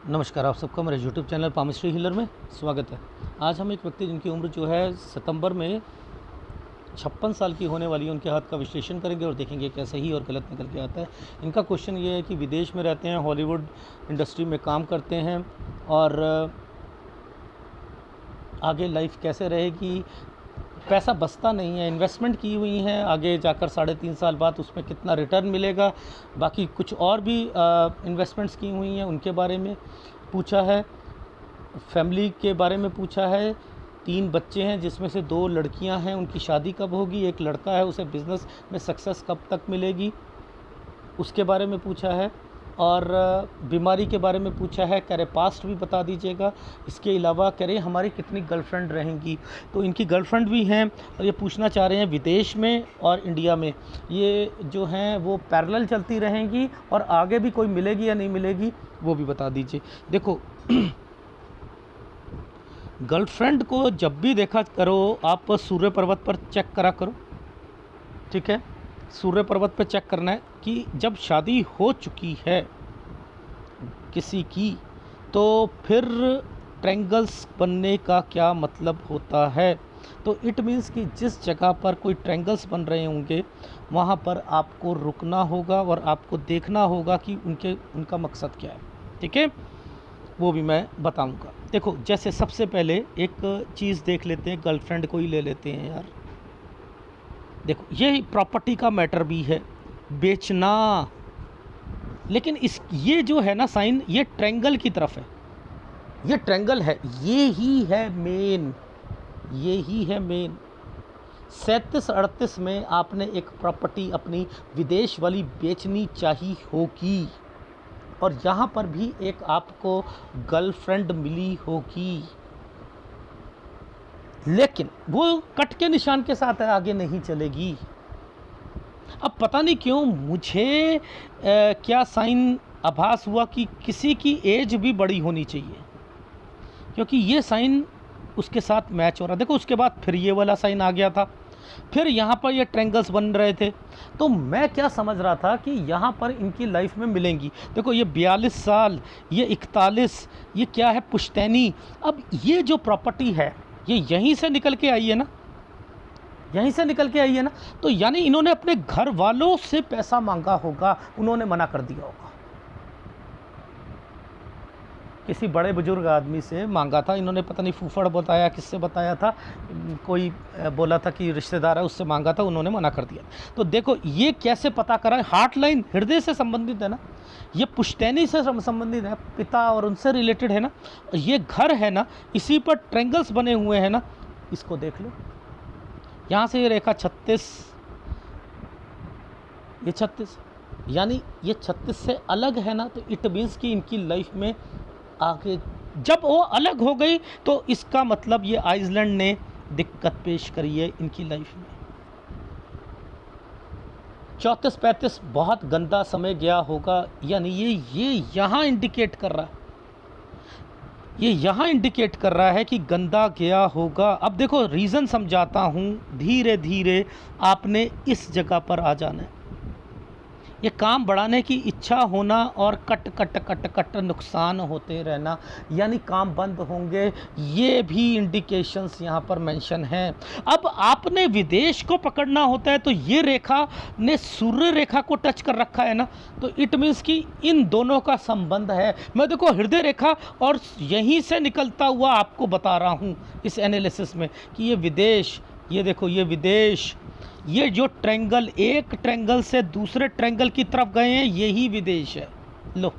नमस्कार, आप सबका मेरे यूट्यूब चैनल पामिस्ट्री हीलर में स्वागत है। आज हम एक व्यक्ति जिनकी उम्र जो है सितंबर में 56 साल की होने वाली है, उनके हाथ का विश्लेषण करेंगे और देखेंगे क्या सही और गलत निकल के आता है। इनका क्वेश्चन ये है कि विदेश में रहते हैं, हॉलीवुड इंडस्ट्री में काम करते हैं और आगे लाइफ कैसे रहेगी, पैसा बचता नहीं है, इन्वेस्टमेंट की हुई हैं, आगे जाकर 3.5 साल बाद उसमें कितना रिटर्न मिलेगा, बाकी कुछ और भी इन्वेस्टमेंट्स की हुई हैं उनके बारे में पूछा है। फैमिली के बारे में पूछा है। 3 बच्चे हैं जिसमें से 2 लड़कियां हैं, उनकी शादी कब होगी, एक लड़का है उसे बिज़नेस में सक्सेस कब तक मिलेगी, उसके बारे में पूछा है। और बीमारी के बारे में पूछा है, कह रहे पास्ट भी बता दीजिएगा। इसके अलावा कह रहे हमारी कितनी गर्लफ्रेंड रहेंगी, तो इनकी गर्लफ्रेंड भी हैं और ये पूछना चाह रहे हैं विदेश में और इंडिया में ये जो हैं वो पैरेलल चलती रहेंगी और आगे भी कोई मिलेगी या नहीं मिलेगी वो भी बता दीजिए। देखो गर्लफ्रेंड को जब भी देखा करो आप सूर्य पर्वत पर चेक करा करो, ठीक है। सूर्य पर्वत पे चेक करना है कि जब शादी हो चुकी है किसी की तो फिर ट्रायंगल्स बनने का क्या मतलब होता है। तो इट मीन्स कि जिस जगह पर कोई ट्रायंगल्स बन रहे होंगे वहाँ पर आपको रुकना होगा और आपको देखना होगा कि उनका मकसद क्या है, ठीक है, वो भी मैं बताऊंगा। देखो जैसे सबसे पहले एक चीज़ देख लेते हैं, गर्लफ्रेंड को ही ले लेते हैं यार। देखो ये प्रॉपर्टी का मैटर भी है, बेचना, लेकिन ये जो है ना साइन, ये ट्रायंगल की तरफ है, ये ट्रायंगल है, ये ही है मेन, ये ही है मेन। 37-38 में आपने एक प्रॉपर्टी अपनी विदेश वाली बेचनी चाहिए होगी और यहाँ पर भी एक आपको गर्लफ्रेंड मिली होगी, लेकिन वो कट के निशान के साथ आगे नहीं चलेगी। अब पता नहीं क्यों मुझे क्या साइन आभास हुआ कि किसी की एज भी बड़ी होनी चाहिए, क्योंकि ये साइन उसके साथ मैच हो रहा है। देखो उसके बाद फिर ये वाला साइन आ गया था, फिर यहाँ पर ये ट्रायंगल्स बन रहे थे, तो मैं क्या समझ रहा था कि यहाँ पर इनकी लाइफ में मिलेंगी। देखो ये 42 साल, ये 41, ये क्या है पुश्तैनी। अब ये जो प्रॉपर्टी है ये यहीं से निकल के आई है ना, यहीं से निकल के आई है ना, तो यानी इन्होंने अपने घर वालों से पैसा मांगा होगा, उन्होंने मना कर दिया होगा, किसी बड़े बुजुर्ग आदमी से मांगा था इन्होंने, पता नहीं फूफड़ बताया किससे बताया था, कोई बोला था कि रिश्तेदार है उससे मांगा था, उन्होंने मना कर दिया। तो देखो ये कैसे पता करा, हार्ट लाइन हृदय से संबंधित है ना, ये पुश्तैनी से संबंधित है, पिता और उनसे रिलेटेड है ना, ये घर है ना, इसी पर ट्रायंगल्स बने हुए हैं ना, इसको देख लो। यहाँ से ये रेखा 36, ये 36, यानी ये 36 से अलग है ना, तो इट मीन्स कि इनकी लाइफ में आगे जब वो अलग हो गई तो इसका मतलब ये आइसलैंड ने दिक्कत पेश करी है इनकी लाइफ में। 34-35 बहुत गंदा समय गया होगा, यानी ये यहाँ इंडिकेट कर रहा है, ये यहाँ इंडिकेट कर रहा है कि गंदा गया होगा। अब देखो रीज़न समझाता हूँ, धीरे धीरे आपने इस जगह पर आ जाना है। ये काम बढ़ाने की इच्छा होना और कट कट कट कट नुकसान होते रहना, यानी काम बंद होंगे, ये भी इंडिकेशंस यहाँ पर मेंशन हैं। अब आपने विदेश को पकड़ना होता है तो ये रेखा ने सूर्य रेखा को टच कर रखा है ना, तो इट मीन्स कि इन दोनों का संबंध है। मैं देखो हृदय रेखा और यहीं से निकलता हुआ आपको बता रहा हूँ इस एनालिसिस में कि ये विदेश, ये देखो ये विदेश, ये जो ट्रायंगल एक ट्रायंगल से दूसरे ट्रायंगल की तरफ गए हैं यही विदेश है। लो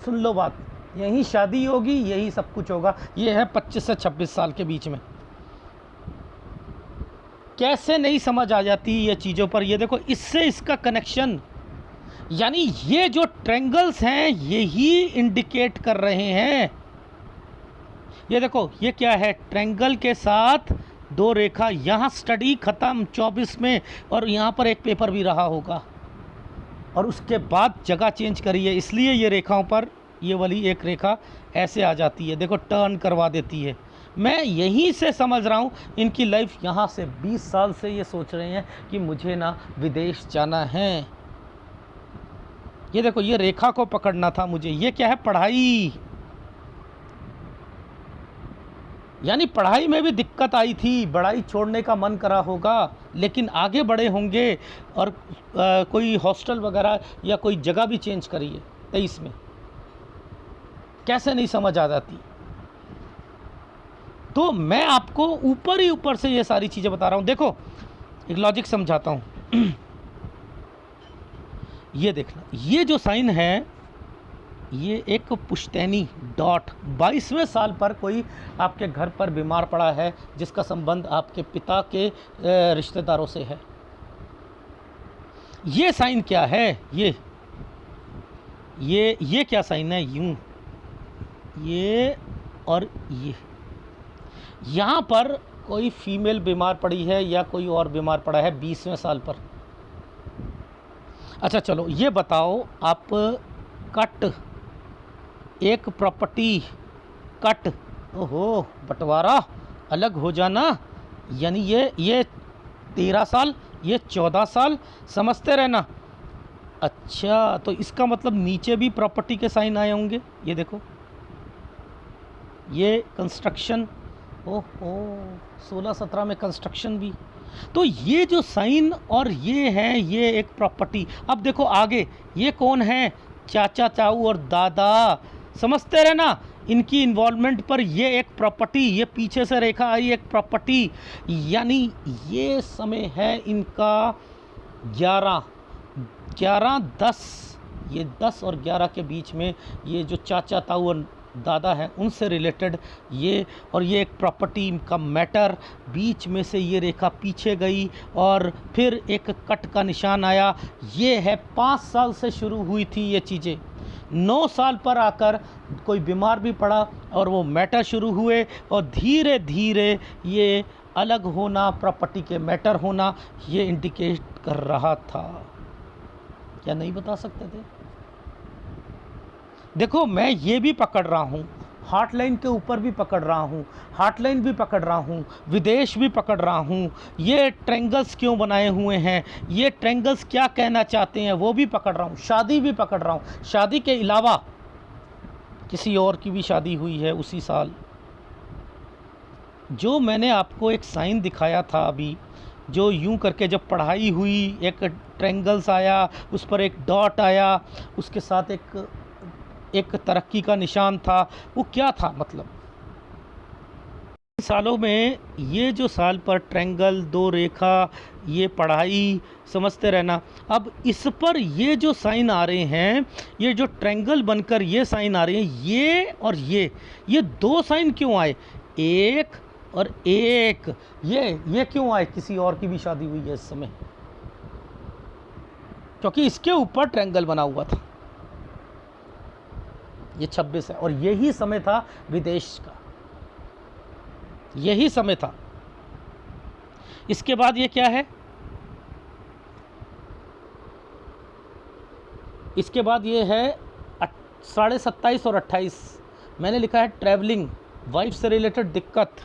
सुन लो बात, यही शादी होगी, यही सब कुछ होगा। ये है 25 से 26 साल के बीच में। कैसे नहीं समझ आ जाती ये चीज़ों पर, ये देखो इससे इसका कनेक्शन, यानी ये जो ट्रायंगल्स हैं यही इंडिकेट कर रहे हैं। ये देखो ये क्या है, ट्रायंगल के साथ 2 रेखा, यहाँ स्टडी ख़त्म 24 में और यहाँ पर एक पेपर भी रहा होगा और उसके बाद जगह चेंज करी है, इसलिए ये रेखाओं पर ये वाली एक रेखा ऐसे आ जाती है, देखो टर्न करवा देती है। मैं यहीं से समझ रहा हूँ इनकी लाइफ, यहाँ से 20 साल से ये सोच रहे हैं कि मुझे ना विदेश जाना है। ये देखो ये रेखा को पकड़ना था मुझे, ये क्या है पढ़ाई, यानी पढ़ाई में भी दिक्कत आई थी, पढ़ाई छोड़ने का मन करा होगा, लेकिन आगे बढ़े होंगे और कोई हॉस्टल वगैरह या कोई जगह भी चेंज करी है 23 में। कैसे नहीं समझ आ जाती। तो मैं आपको ऊपर ही ऊपर से ये सारी चीज़ें बता रहा हूँ। देखो एक लॉजिक समझाता हूँ। ये देखना, ये जो साइन है ये एक पुश्तैनी डॉट 22वें साल पर कोई आपके घर पर बीमार पड़ा है जिसका संबंध आपके पिता के रिश्तेदारों से है। ये साइन क्या है? ये क्या साइन है? यूं, ये और ये। यहाँ पर कोई फीमेल बीमार पड़ी है या कोई और बीमार पड़ा है 20वें साल पर। अच्छा चलो ये बताओ, आप कट एक प्रॉपर्टी कट, ओहो बंटवारा अलग हो जाना, यानी ये 13 साल, ये 14 साल, समझते रहना। अच्छा तो इसका मतलब नीचे भी प्रॉपर्टी के साइन आए होंगे। ये देखो, ये कंस्ट्रक्शन, ओहो 16-17 में कंस्ट्रक्शन भी। तो ये जो साइन और ये है, ये एक प्रॉपर्टी। अब देखो आगे, ये कौन है? चाचा ताऊ और दादा, समझते रहना इनकी इन्वॉल्वमेंट पर। ये एक प्रॉपर्टी, ये पीछे से रेखा आई एक प्रॉपर्टी, यानी ये समय है इनका 11-10, ये 10 और 11 के बीच में ये जो चाचा ताऊ और दादा हैं उनसे रिलेटेड ये, और ये एक प्रॉपर्टी का मैटर। बीच में से ये रेखा पीछे गई और फिर एक कट का निशान आया। ये है 5 साल से शुरू हुई थी ये चीज़ें, 9 साल पर आकर कोई बीमार भी पड़ा और वो मैटर शुरू हुए, और धीरे धीरे ये अलग होना, प्रॉपर्टी के मैटर होना, ये इंडिकेट कर रहा था। क्या नहीं बता सकते थे? देखो मैं ये भी पकड़ रहा हूँ, हार्ट लाइन के ऊपर भी पकड़ रहा हूँ, हार्ट लाइन भी पकड़ रहा हूँ, विदेश भी पकड़ रहा हूँ, ये ट्रेंगल्स क्यों बनाए हुए हैं, ये ट्रेंगल्स क्या कहना चाहते हैं वो भी पकड़ रहा हूँ, शादी भी पकड़ रहा हूँ। शादी के अलावा किसी और की भी शादी हुई है उसी साल। जो मैंने आपको एक साइन दिखाया था अभी, जो यूं करके जब पढ़ाई हुई, एक ट्रेंगल्स आया, उस पर एक डॉट आया, उसके साथ एक तरक्की का निशान था, वो क्या था? मतलब सालों में ये जो साल पर ट्रेंगल, 2 रेखा, ये पढ़ाई, समझते रहना। अब इस पर ये जो साइन आ रहे हैं, ये जो ट्रेंगल बनकर ये साइन आ रहे हैं, ये और ये 2 साइन क्यों आए? एक और एक, ये क्यों आए? किसी और की भी शादी हुई है इस समय, क्योंकि इसके ऊपर ट्रेंगल बना हुआ था। ये 26 है और यही समय था विदेश का, यही समय था। इसके बाद ये क्या है? इसके बाद ये है 27.5 और 28, मैंने लिखा है ट्रैवलिंग, वाइफ से रिलेटेड दिक्कत।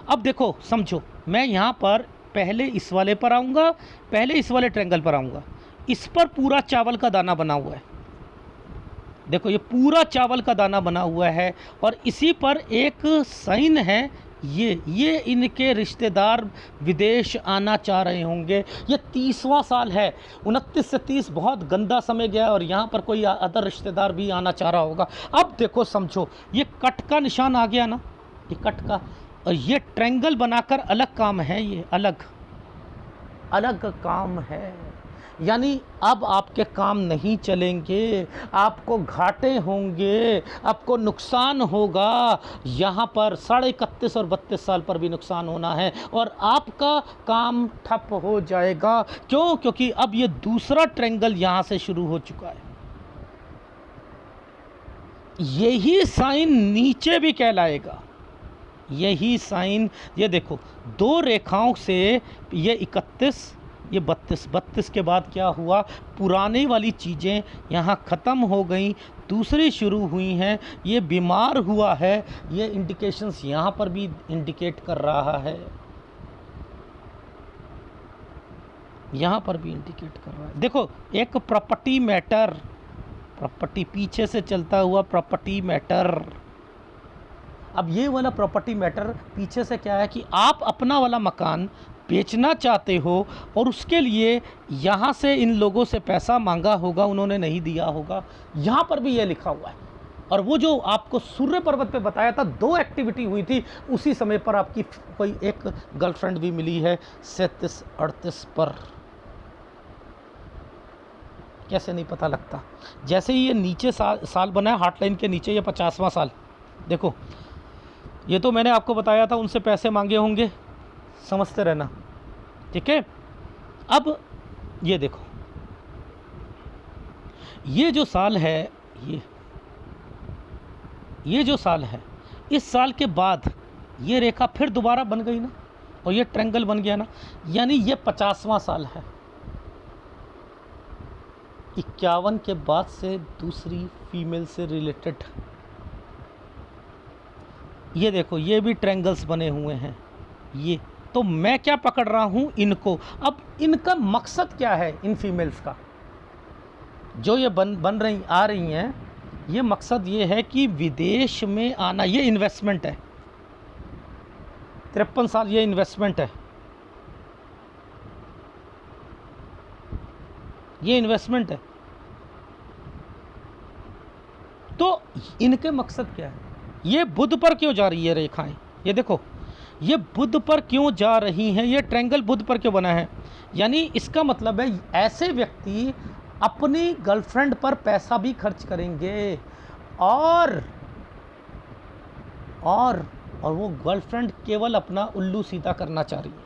अब देखो समझो, मैं यहाँ पर पहले इस वाले पर आऊँगा, पहले इस वाले ट्रेंगल पर आऊँगा। इस पर पूरा चावल का दाना बना हुआ है, देखो ये पूरा चावल का दाना बना हुआ है, और इसी पर एक साइन है, ये इनके रिश्तेदार विदेश आना चाह रहे होंगे। ये 30वां साल है, 29 से 30 बहुत गंदा समय गया, और यहाँ पर कोई अदर रिश्तेदार भी आना चाह रहा होगा। अब देखो समझो, ये कट का निशान आ गया ना, ये कट का, और ये ट्रेंगल बनाकर अलग काम है, ये अलग काम है। यानी अब आपके काम नहीं चलेंगे, आपको घाटे होंगे, आपको नुकसान होगा। यहाँ पर 31.5 और 32 साल पर भी नुकसान होना है, और आपका काम ठप हो जाएगा। क्यों? क्योंकि अब ये दूसरा ट्रेंगल यहाँ से शुरू हो चुका है। यही साइन नीचे भी कहलाएगा, यही साइन। ये देखो 2 रेखाओं से ये 31, ये 32 के बाद क्या हुआ? पुरानी वाली चीज़ें यहाँ ख़त्म हो गई, दूसरी शुरू हुई हैं। ये बीमार हुआ है, ये इंडिकेशंस यहाँ पर भी इंडिकेट कर रहा है, यहाँ पर भी इंडिकेट कर रहा है। देखो एक प्रॉपर्टी मैटर, प्रॉपर्टी पीछे से चलता हुआ प्रॉपर्टी मैटर, अब ये वाला प्रॉपर्टी मैटर पीछे से क्या है कि आप अपना वाला मकान बेचना चाहते हो और उसके लिए यहाँ से इन लोगों से पैसा मांगा होगा, उन्होंने नहीं दिया होगा, यहाँ पर भी ये लिखा हुआ है। और वो जो आपको सूर्य पर्वत पे बताया था, 2 एक्टिविटी हुई थी उसी समय पर, आपकी कोई एक गर्लफ्रेंड भी मिली है 37-38 पर। कैसे नहीं पता लगता। जैसे ही ये नीचे साल बना है हार्ट लाइन के नीचे, ये 50वां साल, देखो ये तो मैंने आपको बताया था उनसे पैसे मांगे होंगे, समझते रहना, ठीक है। अब ये देखो, ये जो साल है, ये जो साल है, इस साल के बाद ये रेखा फिर दोबारा बन गई ना, और ये ट्रायंगल बन गया ना, यानी ये 50वां साल है। 51 के बाद से दूसरी फीमेल से रिलेटेड, ये देखो ये भी ट्रायंगल्स बने हुए हैं। ये तो मैं क्या पकड़ रहा हूं इनको। अब इनका मकसद क्या है, इन फीमेल्स का जो ये बन रही आ रही हैं, ये मकसद ये है कि विदेश में आना, ये इन्वेस्टमेंट है। 53 साल ये इन्वेस्टमेंट है, ये इन्वेस्टमेंट है। तो इनके मकसद क्या है, ये बुध पर क्यों जा रही है रेखाएं, ये देखो ये बुध पर क्यों जा रही हैं, ये ट्रायंगल बुध पर क्यों बना है। यानी इसका मतलब है ऐसे व्यक्ति अपनी गर्लफ्रेंड पर पैसा भी खर्च करेंगे, और वो गर्लफ्रेंड केवल अपना उल्लू सीधा करना चाह रही है।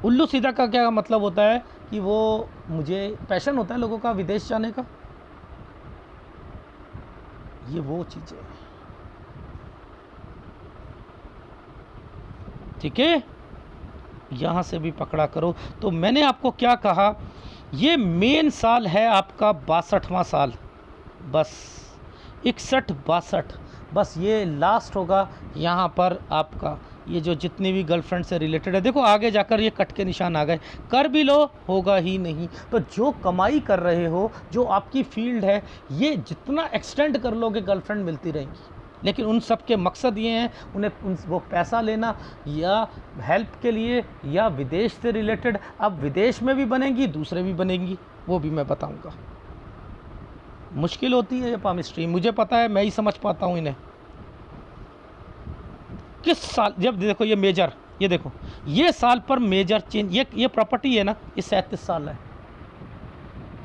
उल्लू सीधा का क्या मतलब होता है कि वो, मुझे पैशन होता है लोगों का विदेश जाने का, ये वो चीज़ें, ठीक है। यहाँ से भी पकड़ा करो। तो मैंने आपको क्या कहा, ये मेन साल है आपका 62वां साल, बस 61-62, बस ये लास्ट होगा यहाँ पर आपका। ये जो जितनी भी गर्लफ्रेंड से रिलेटेड है, देखो आगे जाकर ये कट के निशान आ गए, कर भी लो होगा ही नहीं। तो जो कमाई कर रहे हो, जो आपकी फील्ड है, ये जितना एक्सटेंड कर लोगे गर्लफ्रेंड मिलती रहेंगी, लेकिन उन सब के मकसद ये हैं, उन्हें वो पैसा लेना या हेल्प के लिए, या विदेश से रिलेटेड। अब विदेश में भी बनेंगी, दूसरे भी बनेंगी, वो भी मैं बताऊंगा। मुश्किल होती है ये पामिस्ट्री, मुझे पता है, मैं ही समझ पाता हूँ इन्हें। किस साल, जब देखो ये मेजर, ये देखो ये साल पर मेजर चेंज, ये प्रॉपर्टी है ना, ये 37 साल है,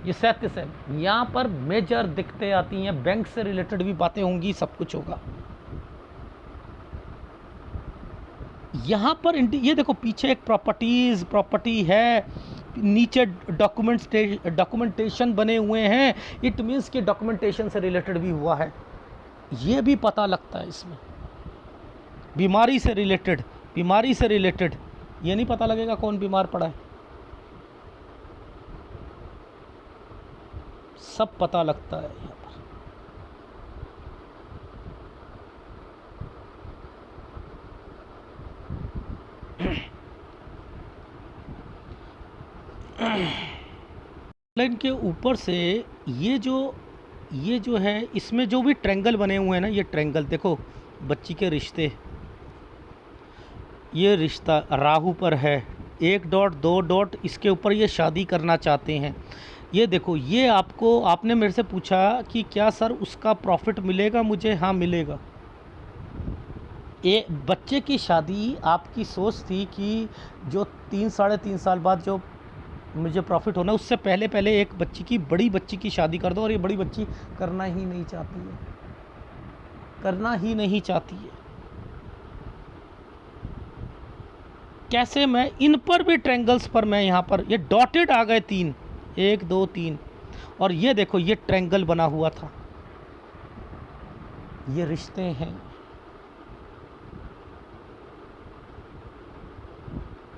ये 37 है। यहाँ पर मेजर दिक्कतें आती हैं, बैंक से रिलेटेड भी बातें होंगी, सब कुछ होगा यहाँ पर। ये देखो पीछे एक प्रॉपर्टी है, नीचे डॉक्यूमेंटेशन बने हुए हैं, इट मीन्स कि डॉक्यूमेंटेशन से रिलेटेड भी हुआ है, ये भी पता लगता है इसमें। बीमारी से रिलेटेड ये नहीं पता लगेगा कौन बीमार पड़ा है, सब पता लगता है यहाँ पर। लाइन के ऊपर से ये जो है, इसमें जो भी ट्रायंगल बने हुए हैं ना, ये ट्रायंगल देखो, बच्ची के रिश्ते, ये रिश्ता राहु पर है, 1 डॉट 2 डॉट, इसके ऊपर ये शादी करना चाहते हैं। ये देखो, ये आपने मेरे से पूछा कि क्या सर उसका प्रॉफिट मिलेगा मुझे, हाँ मिलेगा। ये बच्चे की शादी, आपकी सोच थी कि जो 3-3.5 साल बाद जो मुझे प्रॉफिट होना, उससे पहले एक बड़ी बच्ची की शादी कर दो, और ये बड़ी बच्ची करना ही नहीं चाहती है। कैसे, मैं इन पर भी ट्रायंगल्स पर, मैं यहाँ पर ये डॉटेड आ गए 3, 1 2 3, और ये देखो ये ट्रायंगल बना हुआ था, ये रिश्ते हैं,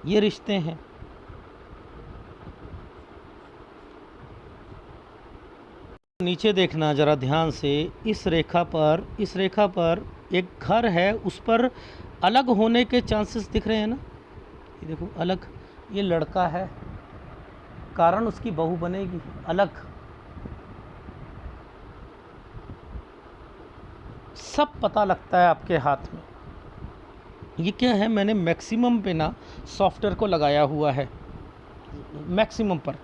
ये रिश्ते हैं। नीचे देखना ज़रा ध्यान से, इस रेखा पर एक घर है, उस पर अलग होने के चांसेस दिख रहे हैं ना, ये देखो अलग, ये लड़का है, कारण उसकी बहू बनेगी अलग। सब पता लगता है आपके हाथ में। ये क्या है, मैंने मैक्सिमम पे ना सॉफ्टवेयर को लगाया हुआ है, मैक्सिमम पर,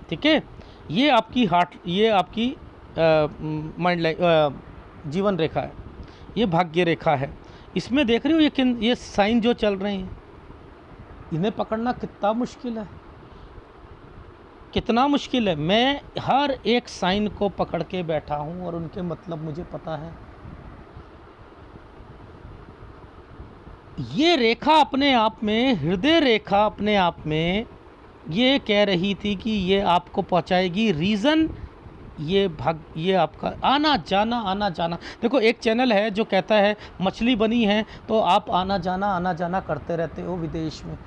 ठीक है। ये आपकी ये आपकी माइंड लाइन, जीवन रेखा है, ये भाग्य रेखा है। इसमें देख रहे हो ये साइन जो चल रहे हैं, इन्हें पकड़ना कितना मुश्किल है, कितना मुश्किल है। मैं हर एक साइन को पकड़ के बैठा हूँ और उनके मतलब मुझे पता है। ये रेखा अपने आप में, हृदय रेखा अपने आप में ये कह रही थी कि ये आपको पहुंचाएगी। रीज़न ये आपका आना जाना। देखो एक चैनल है जो कहता है मछली बनी है तो आप आना जाना करते रहते हो विदेश में।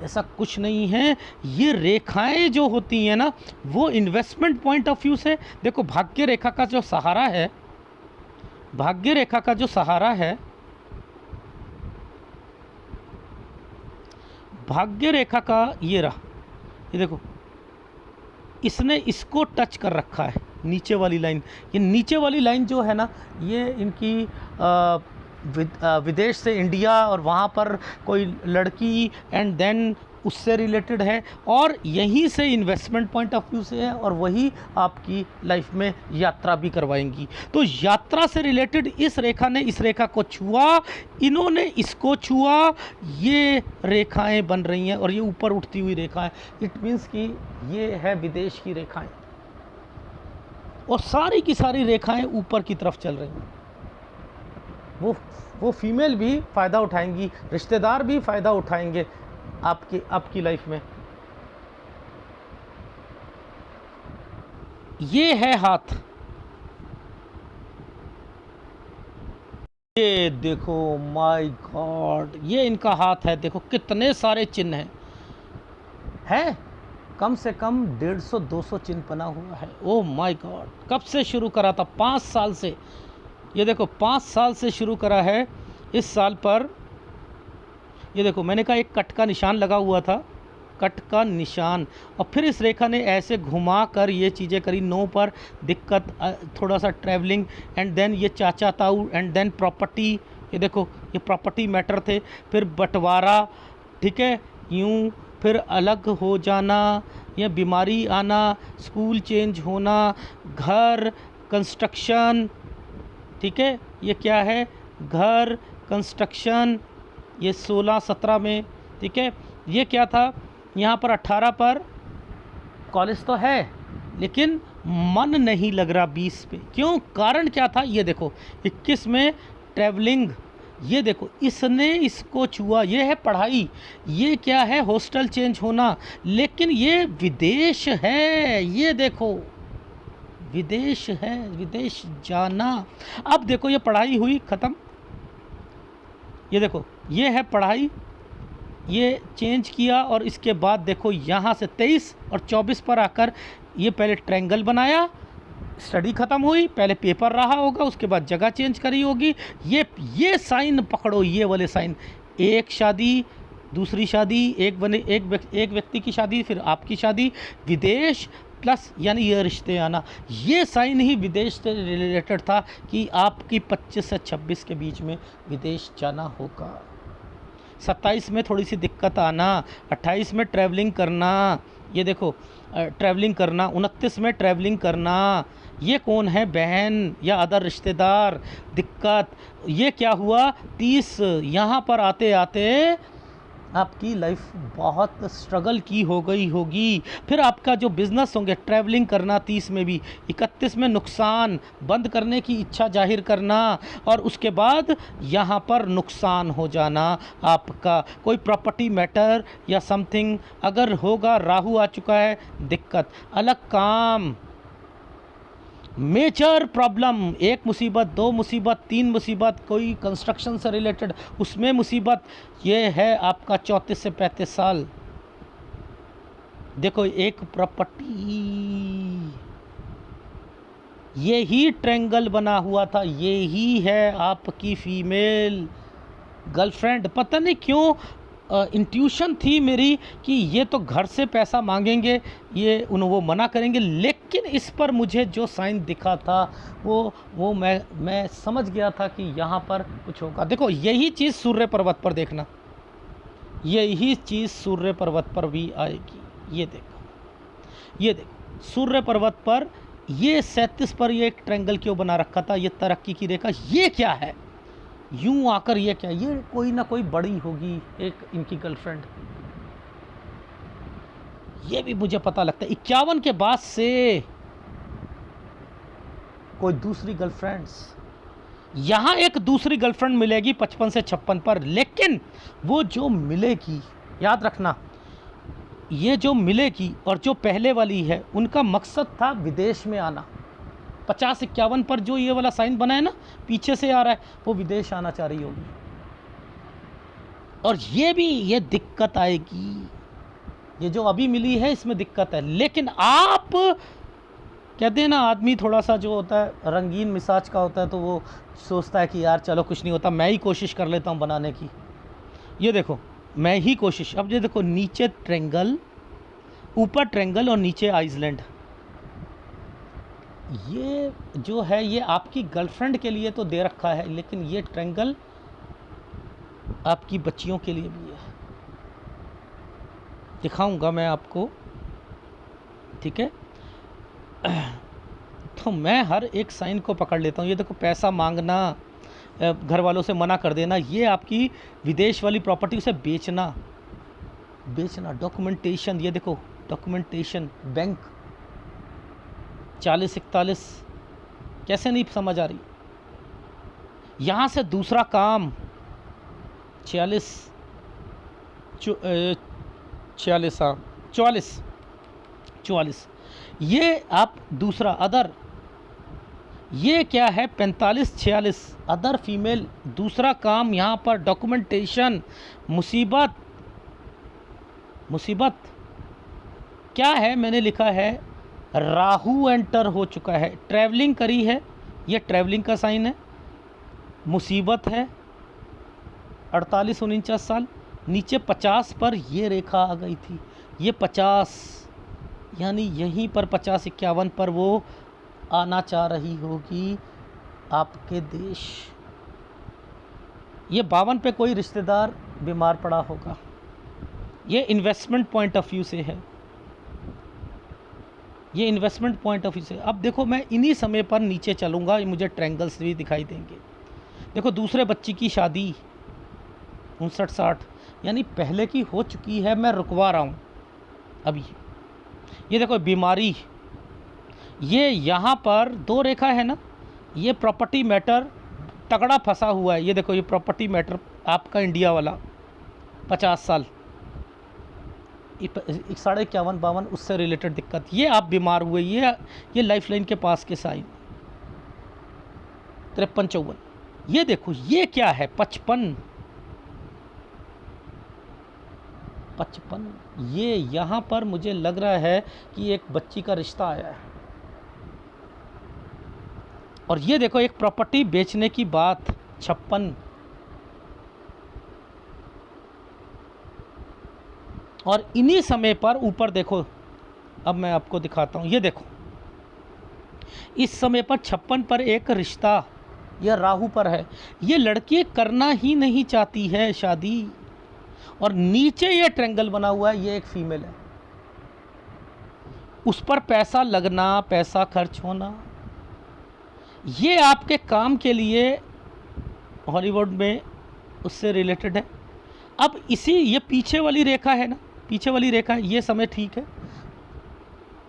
ऐसा कुछ नहीं है। ये रेखाएं जो होती हैं ना, वो इन्वेस्टमेंट पॉइंट ऑफ व्यू से, देखो भाग्य रेखा का जो सहारा है, भाग्य रेखा का जो सहारा है, भाग्य रेखा का ये रहा, ये देखो इसने इसको टच कर रखा है, नीचे वाली लाइन। ये नीचे वाली लाइन जो है ना, ये इनकी विदेश से इंडिया और वहाँ पर कोई लड़की एंड देन उससे रिलेटेड है, और यहीं से इन्वेस्टमेंट पॉइंट ऑफ व्यू से है, और वही आपकी लाइफ में यात्रा भी करवाएंगी। तो यात्रा से रिलेटेड इस रेखा ने इस रेखा को छुआ, इन्होंने इसको छुआ, ये रेखाएं बन रही हैं और ये ऊपर उठती हुई रेखाएं। इट मीन्स कि ये है विदेश की रेखाएं, और सारी की सारी रेखाएं ऊपर की तरफ चल रही हैं। वो फीमेल भी फ़ायदा उठाएंगी, रिश्तेदार भी फ़ायदा उठाएंगे आपकी लाइफ में। ये है हाथ, ये देखो, माय गॉड, ये इनका हाथ है। देखो कितने सारे चिन्ह हैं, कम से कम 150-200 चिन्ह बना हुआ है। ओ माय गॉड, कब से शुरू करा था? 5 साल से। ये देखो 5 साल से शुरू करा है। इस साल पर ये देखो, मैंने कहा एक कट का निशान लगा हुआ था, कट का निशान, और फिर इस रेखा ने ऐसे घुमा कर ये चीज़ें करी। 9 पर दिक्कत, थोड़ा सा ट्रैवलिंग, एंड देन ये चाचा ताऊ, एंड देन प्रॉपर्टी। ये देखो ये प्रॉपर्टी मैटर थे, फिर बंटवारा, ठीक है, यूँ, फिर अलग हो जाना, या बीमारी आना, स्कूल चेंज होना, घर, कंस्ट्रक्शन, ठीक है, ये क्या है, घर, कंस्ट्रक्शन, ये 16-17 में, ठीक है। ये क्या था, यहाँ पर 18 पर कॉलेज तो है लेकिन मन नहीं लग रहा 20 पे। क्यों, कारण क्या था, ये देखो 21 में ट्रैवलिंग, ये देखो इसने इसको छुआ, ये है पढ़ाई, ये क्या है, हॉस्टल चेंज होना, लेकिन ये विदेश है। ये देखो विदेश है, विदेश जाना। अब देखो ये पढ़ाई हुई ख़त्म, ये देखो ये है पढ़ाई, ये चेंज किया, और इसके बाद देखो यहाँ से 23 और 24 पर आकर ये पहले ट्रायंगल बनाया, स्टडी ख़त्म हुई, पहले पेपर रहा होगा, उसके बाद जगह चेंज करी होगी। ये साइन पकड़ो, ये वाले साइन, एक शादी, दूसरी शादी, एक व्यक्ति की शादी, फिर आपकी शादी, विदेश प्लस यानी ये रिश्ते आना। ये साइन ही विदेश से रिलेटेड था कि आपकी 25 से 26 के बीच में विदेश जाना होगा। 27 में थोड़ी सी दिक्कत आना, 28 में ट्रैवलिंग करना, ये देखो ट्रैवलिंग करना, 29 में ट्रैवलिंग करना। ये कौन है, बहन या अदर रिश्तेदार, दिक्कत। ये क्या हुआ, 30 यहाँ पर आते आते आपकी लाइफ बहुत स्ट्रगल की हो गई होगी। फिर आपका जो बिज़नेस होंगे, ट्रैवलिंग करना 30 में भी, 31 में नुकसान, बंद करने की इच्छा जाहिर करना, और उसके बाद यहाँ पर नुकसान हो जाना आपका, कोई प्रॉपर्टी मैटर या समथिंग अगर होगा, राहु आ चुका है, दिक्कत, अलग काम, मेजर प्रॉब्लम, 1 मुसीबत, 2 मुसीबत, 3 मुसीबत, कोई कंस्ट्रक्शन से रिलेटेड उसमें मुसीबत। ये है आपका 34 से 35 साल। देखो एक प्रॉपर्टी, ये ही ट्रायंगल बना हुआ था, ये ही है आपकी फीमेल गर्लफ्रेंड। पता नहीं क्यों इंट्यूशन थी मेरी कि ये तो घर से पैसा मांगेंगे, ये वो मना करेंगे, लेकिन लेकिन इस पर मुझे जो साइन दिखा था वो मैं समझ गया था कि यहाँ पर कुछ होगा। देखो यही चीज़ सूर्य पर्वत पर देखना, यही चीज़ सूर्य पर्वत पर भी आएगी। ये देखो, ये देखो सूर्य पर्वत पर ये 37 पर ये एक ट्रायंगल क्यों बना रखा था, ये तरक्की की रेखा, ये क्या है यूं आकर, ये क्या, ये कोई ना कोई बड़ी होगी एक इनकी गर्लफ्रेंड, ये भी मुझे पता लगता है 51 के बाद से कोई दूसरी गर्लफ्रेंड्स, यहाँ एक दूसरी गर्लफ्रेंड मिलेगी 55 से 56 पर, लेकिन वो जो मिलेगी याद रखना, ये जो मिलेगी और जो पहले वाली है उनका मकसद था विदेश में आना। 50-51 पर जो ये वाला साइन बना है ना, पीछे से आ रहा है, वो विदेश आना चाह रही होगी। और ये भी ये दिक्कत आएगी, ये जो अभी मिली है इसमें दिक्कत है। लेकिन आप कहते हैं ना, आदमी थोड़ा सा जो होता है रंगीन मिजाज का होता है, तो वो सोचता है कि यार चलो कुछ नहीं होता, मैं ही कोशिश कर लेता हूँ बनाने की। ये देखो मैं ही कोशिश, अब ये देखो नीचे ट्रायंगल, ऊपर ट्रायंगल और नीचे आइसलैंड, ये जो है ये आपकी गर्लफ्रेंड के लिए तो दे रखा है, लेकिन ये ट्रायंगल आपकी बच्चियों के लिए भी है, दिखाऊंगा मैं आपको, ठीक है। तो मैं हर एक साइन को पकड़ लेता हूँ। ये देखो पैसा मांगना, घर वालों से मना कर देना, ये आपकी विदेश वाली प्रॉपर्टी, उसे बेचना, डॉक्यूमेंटेशन, ये देखो डॉक्यूमेंटेशन, बैंक 40-41, कैसे नहीं समझ आ रही। यहाँ से दूसरा काम 44, 44, ये आप दूसरा अदर, ये क्या है 45-46 अदर फीमेल, दूसरा काम यहाँ पर डॉक्यूमेंटेशन, मुसीबत क्या है, मैंने लिखा है राहु एंटर हो चुका है, ट्रैवलिंग करी है, ये ट्रैवलिंग का साइन है, मुसीबत है 48-49 साल, नीचे 50 पर ये रेखा आ गई थी, ये 50 यानी यहीं पर 50-51 पर वो आना चाह रही होगी आपके देश। ये 52 पे कोई रिश्तेदार बीमार पड़ा होगा, ये इन्वेस्टमेंट पॉइंट ऑफ व्यू से है, ये इन्वेस्टमेंट पॉइंट ऑफ व्यू से। अब देखो मैं इन्हीं समय पर नीचे चलूँगा, मुझे ट्रायंगल्स भी दिखाई देंगे। देखो दूसरे बच्ची की शादी 59-60 यानी पहले की हो चुकी है, मैं रुकवा रहा हूँ अभी। ये देखो बीमारी, ये यहाँ पर 2 रेखा है ना, ये प्रॉपर्टी मैटर तगड़ा फंसा हुआ है। ये देखो ये प्रॉपर्टी मैटर आपका इंडिया वाला 50 साल, 51-52 उससे रिलेटेड दिक्कत, ये आप बीमार हुए, ये लाइफ लाइन के पास के साइन 53-54। ये देखो ये क्या है 55, ये यहाँ पर मुझे लग रहा है कि एक बच्ची का रिश्ता आया है। और ये देखो एक प्रॉपर्टी बेचने की बात 56, और इन्हीं समय पर ऊपर देखो, अब मैं आपको दिखाता हूँ, ये देखो इस समय पर 56 पर एक रिश्ता, यह राहु पर है, ये लड़की करना ही नहीं चाहती है शादी, और नीचे ये ट्रायंगल बना हुआ है, ये एक फीमेल है, उस पर पैसा लगना, पैसा खर्च होना, ये आपके काम के लिए हॉलीवुड में उससे रिलेटेड है। अब इसी ये पीछे वाली रेखा है ना, पीछे वाली रेखा, ये समय ठीक है,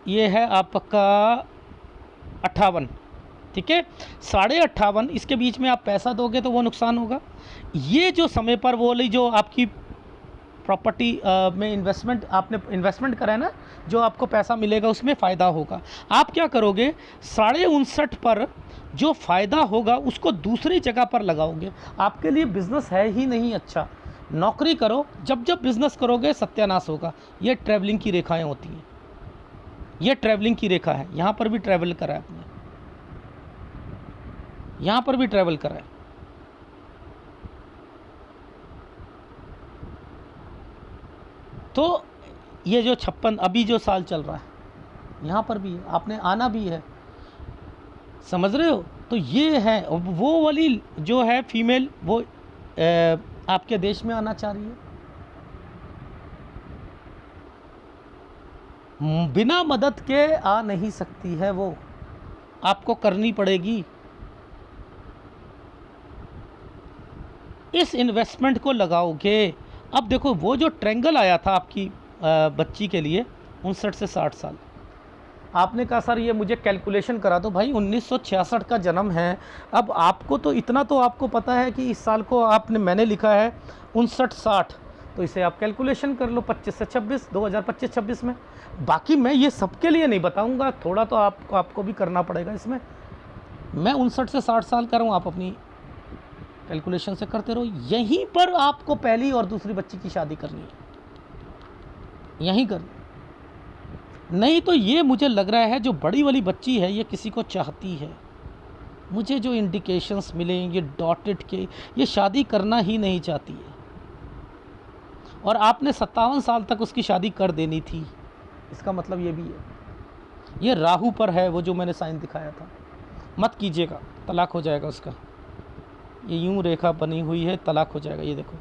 ये है आपका 58, ठीक है 58.5, इसके बीच में आप पैसा दोगे तो वो नुकसान होगा। ये जो समय पर वो वाली जो आपकी प्रॉपर्टी में इन्वेस्टमेंट, आपने इन्वेस्टमेंट करा है ना, जो आपको पैसा मिलेगा उसमें फ़ायदा होगा। आप क्या करोगे 59.5 पर जो फ़ायदा होगा उसको दूसरी जगह पर लगाओगे, आपके लिए बिज़नेस है ही नहीं अच्छा। नौकरी करो, जब जब बिज़नेस करोगे सत्यानाश होगा। ये ट्रैवलिंग की रेखाएं होती हैं, ये ट्रैवलिंग की रेखा है, यहाँ पर भी ट्रैवल करा है आपने, यहाँ पर भी ट्रैवल करा है। तो ये जो 56 अभी जो साल चल रहा है, यहाँ पर भी है, आपने आना भी है, समझ रहे हो। तो ये है वो वाली जो है फीमेल, वो आपके देश में आना चाह रही है, बिना मदद के आ नहीं सकती है, वो आपको करनी पड़ेगी। इस इन्वेस्टमेंट को लगाओगे। अब देखो वो जो ट्रेंगल आया था आपकी बच्ची के लिए 59 से 60 साल, आपने कहा सर ये मुझे कैलकुलेशन करा दो। भाई 1966 का जन्म है, अब आपको तो इतना तो आपको पता है कि इस साल को आपने, मैंने लिखा है 59-60, तो इसे आप कैलकुलेशन कर लो 25 से 26, 2025-26 में। बाकी मैं ये सबके लिए नहीं बताऊंगा, थोड़ा तो आपको भी करना पड़ेगा इसमें। मैं 59 से 60 साल का हूँ, आप अपनी कैलकुलेशन से करते रहो। यहीं पर आपको पहली और दूसरी बच्ची की शादी करनी है, यहीं करनी। नहीं तो ये मुझे लग रहा है जो बड़ी वाली बच्ची है ये किसी को चाहती है। मुझे जो इंडिकेशंस मिले ये डॉटेड के, ये शादी करना ही नहीं चाहती है, और आपने 57 साल तक उसकी शादी कर देनी थी। इसका मतलब ये भी है, ये राहु पर है वो जो मैंने साइन दिखाया था। मत कीजिएगा, तलाक हो जाएगा उसका। ये यूं रेखा बनी हुई है, तलाक हो जाएगा। ये देखो,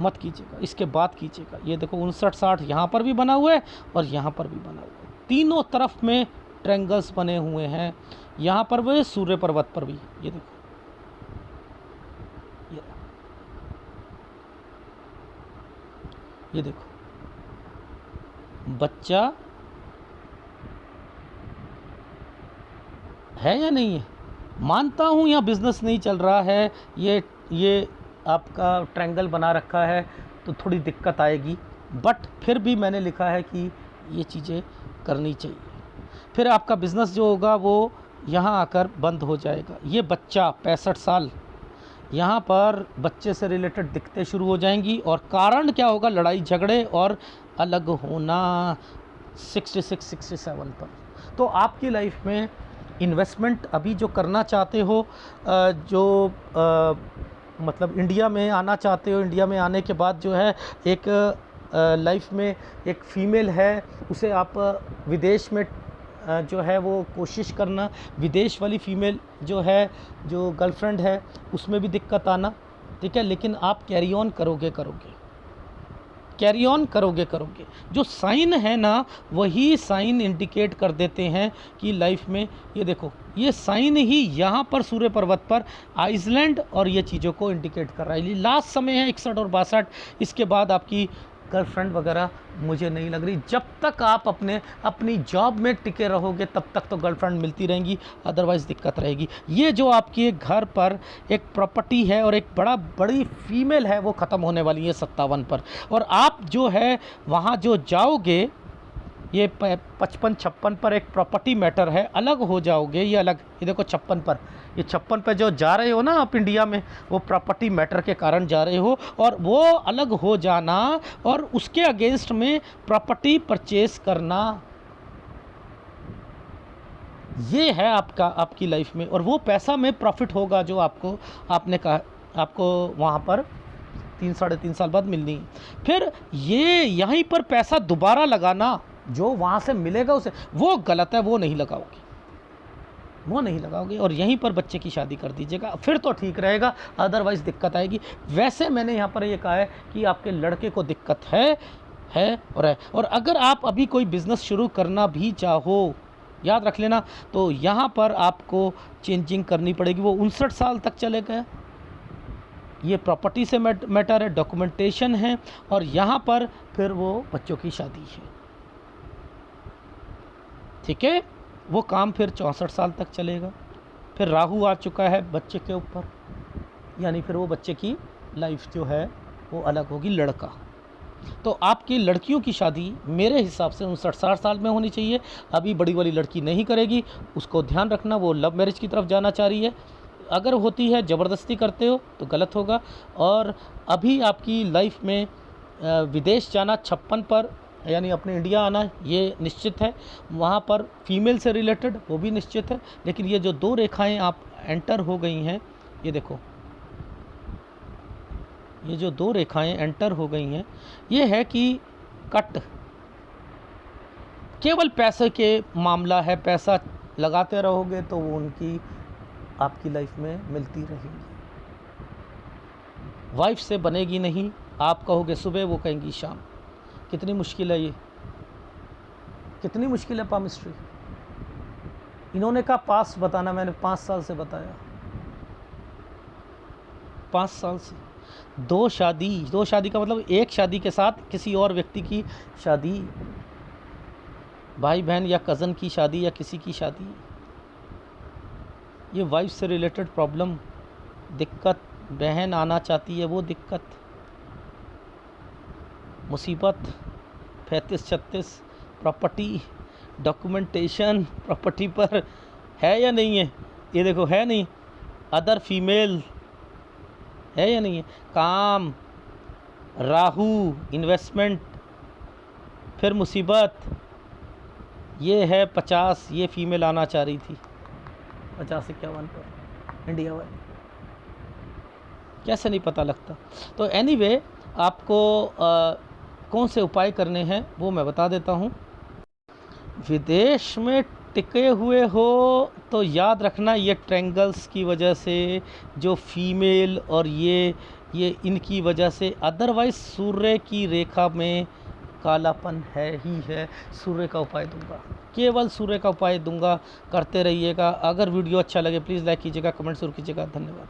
मत कीजिएगा, इसके बाद कीजिएगा। ये देखो 59-60 यहाँ पर भी बना हुआ है और यहाँ पर भी बना हुआ है, तीनों तरफ में ट्रेंगल्स बने हुए हैं। यहाँ पर भी, सूर्य पर्वत पर भी। ये देखो, ये देखो बच्चा है या नहीं है। मानता हूँ यहाँ बिजनेस नहीं चल रहा है, ये आपका ट्रायंगल बना रखा है तो थोड़ी दिक्कत आएगी, बट फिर भी मैंने लिखा है कि ये चीज़ें करनी चाहिए। फिर आपका बिज़नेस जो होगा वो यहाँ आकर बंद हो जाएगा। ये बच्चा 65 साल, यहाँ पर बच्चे से रिलेटेड दिक्कतें शुरू हो जाएंगी, और कारण क्या होगा, लड़ाई झगड़े और अलग होना 66-67 पर। तो आपकी लाइफ में इन्वेस्टमेंट अभी जो करना चाहते हो, मतलब इंडिया में आना चाहते हो, इंडिया में आने के बाद जो है एक लाइफ में एक फ़ीमेल है, उसे आप विदेश में जो है वो कोशिश करना। विदेश वाली फ़ीमेल जो है, जो गर्लफ्रेंड है, उसमें भी दिक्कत आना, ठीक है। लेकिन आप कैरी ऑन करोगे, कैरी ऑन करोगे। जो साइन है ना, वही साइन इंडिकेट कर देते हैं कि लाइफ में, ये देखो ये साइन ही यहाँ पर सूर्य पर्वत पर आइसलैंड और ये चीज़ों को इंडिकेट कर रहा है। लास्ट समय है 61 और 62, इसके बाद आपकी गर्लफ्रेंड वगैरह मुझे नहीं लग रही। जब तक आप अपनी जॉब में टिके रहोगे तब तक तो गर्लफ्रेंड मिलती रहेंगी, अदरवाइज़ दिक्कत रहेगी। ये जो आपके घर पर एक प्रॉपर्टी है और एक बड़ी फीमेल है, वो ख़त्म होने वाली है 57 पर। और आप जो है वहाँ जो जाओगे, ये 55-56 पर एक प्रॉपर्टी मैटर है, अलग हो जाओगे। ये अलग, ये देखो 56 पर, ये 56 पे जो जा रहे हो ना आप इंडिया में, वो प्रॉपर्टी मैटर के कारण जा रहे हो, और वो अलग हो जाना और उसके अगेंस्ट में प्रॉपर्टी परचेस करना, ये है आपकी लाइफ में। और वो पैसा में प्रॉफिट होगा जो आपने कहा आपको वहाँ पर 3-3.5 साल बाद मिलनी है। फिर ये यहीं पर पैसा दोबारा लगाना, जो वहाँ से मिलेगा उसे, वो गलत है, वो नहीं लगाओगे और यहीं पर बच्चे की शादी कर दीजिएगा, फिर तो ठीक रहेगा, अदरवाइज़ दिक्कत आएगी। वैसे मैंने यहाँ पर ये कहा है कि आपके लड़के को दिक्कत है। और अगर आप अभी कोई बिज़नेस शुरू करना भी चाहो, याद रख लेना, तो यहाँ पर आपको चेंजिंग करनी पड़ेगी। वो 59 साल तक चलेगा। ये प्रॉपर्टी से मैटर है, डॉक्यूमेंटेशन है, और यहाँ पर फिर वो बच्चों की शादी है, ठीक है। वो काम फिर 64 साल तक चलेगा। फिर राहु आ चुका है बच्चे के ऊपर, यानी फिर वो बच्चे की लाइफ जो है वो अलग होगी, लड़का। तो आपकी लड़कियों की शादी मेरे हिसाब से 59-60 साल में होनी चाहिए। अभी बड़ी वाली लड़की नहीं करेगी, उसको ध्यान रखना, वो लव मैरिज की तरफ जाना चाह रही है। अगर होती है, ज़बरदस्ती करते हो तो गलत होगा। और अभी आपकी लाइफ में विदेश जाना 56 पर, यानी अपने इंडिया आना, ये निश्चित है। वहाँ पर फीमेल से रिलेटेड वो भी निश्चित है। लेकिन ये जो 2 रेखाएं आप एंटर हो गई हैं, ये देखो, ये जो 2 रेखाएं एंटर हो गई हैं, ये है कि केवल पैसे के मामला है, पैसा लगाते रहोगे तो वो उनकी आपकी लाइफ में मिलती रहेगी। वाइफ से बनेगी नहीं, आप कहोगे सुबह, वो कहेंगी शाम। कितनी मुश्किल है ये, कितनी मुश्किल है पामिस्ट्री। इन्होंने कहा पास बताना, मैंने 5 साल से बताया, 5 साल से। दो शादी का मतलब एक शादी के साथ किसी और व्यक्ति की शादी, भाई बहन या कज़न की शादी या किसी की शादी, ये वाइफ से रिलेटेड प्रॉब्लम, दिक्कत, बहन आना चाहती है वो दिक्कत, मुसीबत, 35-36 प्रॉपर्टी, डॉक्यूमेंटेशन प्रॉपर्टी पर है या नहीं है, ये देखो है नहीं, अदर फीमेल है या नहीं है, काम, राहु, इन्वेस्टमेंट, फिर मुसीबत, ये है 50, ये फीमेल आना चाह रही थी 50-51 पर, इंडिया वाली, कैसे नहीं पता लगता। तो एनीवे आपको कौन से उपाय करने हैं वो मैं बता देता हूँ। विदेश में टिके हुए हो तो याद रखना ये ट्रायंगल्स की वजह से, जो फीमेल और ये इनकी वजह से, अदरवाइज सूर्य की रेखा में कालापन है ही है। सूर्य का उपाय दूंगा, केवल सूर्य का उपाय दूंगा, करते रहिएगा। अगर वीडियो अच्छा लगे प्लीज़ लाइक कीजिएगा, कमेंट जरूर कीजिएगा। धन्यवाद।